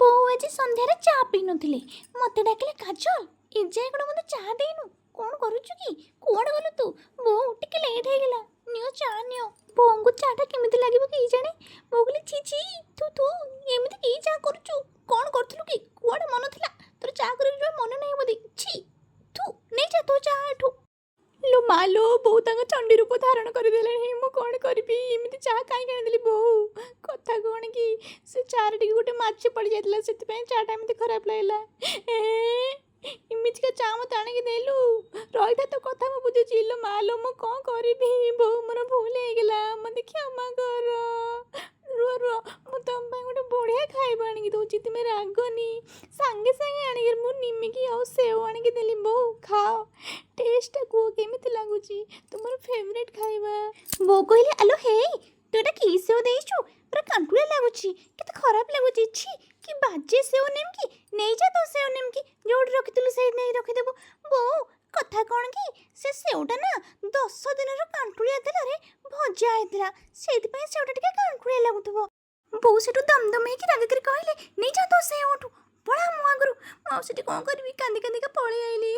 ବୋଉ ଆଜି ସନ୍ଧ୍ୟାରେ ଚା ପିଇ ନଥିଲେ ମତେ ଡାକିଲେ କାଜଲ ଏଯାଏ କ'ଣ ମୋତେ ଚା ଦେଇନୁ କ'ଣ କରୁଛୁ କି କୁଆଡ଼େ ଗଲୁ ତୁ ବୋଉ ଟିକେ ଲେଟ୍ ହେଇଗଲା ନିଅ ଚା ନିଅ ବୋଉଙ୍କୁ ଚାଟା କେମିତି ଲାଗିବ କି ଜାଣେ ବୋଉ କହିଲେ ଛି ଛି ତୁ ତୁ ଏମିତି କି ଚା କରୁଛୁ କ'ଣ କରୁଥିଲୁ କି କୁଆଡ଼େ ମନ ଥିଲା ତୋର ଚା କରିବା ମନ ନାହିଁ ବୋଧେ ଛି ତୁ ନେଇ ଯା ତୋ ଚା ଏଠୁ लो मालो बोऊ तांग चंडी रूप धारण करदेले मु कौन करी एमती चाह कहीं आनीदेली बोऊ कथा कौन कि से चार टी गोटे माछी पड़ जाता से चाटा एमती खराब लगला इमितिका चा मत आणिक देलु रही तो कथा मु बुझुची लो मालो मु कौन करी बोऊ मोर भूल होगला मत क्षमा कर रुआ रुआ मु तुम गोटे बढ़िया खाଇବା आणिक दौची तुम रागनी सांगे सांगे आणिक मु निमिकी आउ सेव आणिक देली बोऊ खाओ टेस्ट को केमिति लागुची तुमर फेवरेट खाଇବା बो कहले आलो हे तू एटा की सेव देइछु पूरा कांटुला लागुची केते खराब लागुची छी कि बाजे सेव नेम की नै जा तो सेव नेम की जोड रखितलु से नै रखि देबो बो कथा कोन की से सेवटा ना 10 दिनर कांटुलिया देला रे भजा आइतला सेति पय सेवटा टिके कांटुलिया लागुथबो बो सेटु दमदम हे कि राग कर कहले नै जा तो सेव उठू बड़ा मु आगरु माउसी कोन करबी कांदी कांदी का पळे आइली।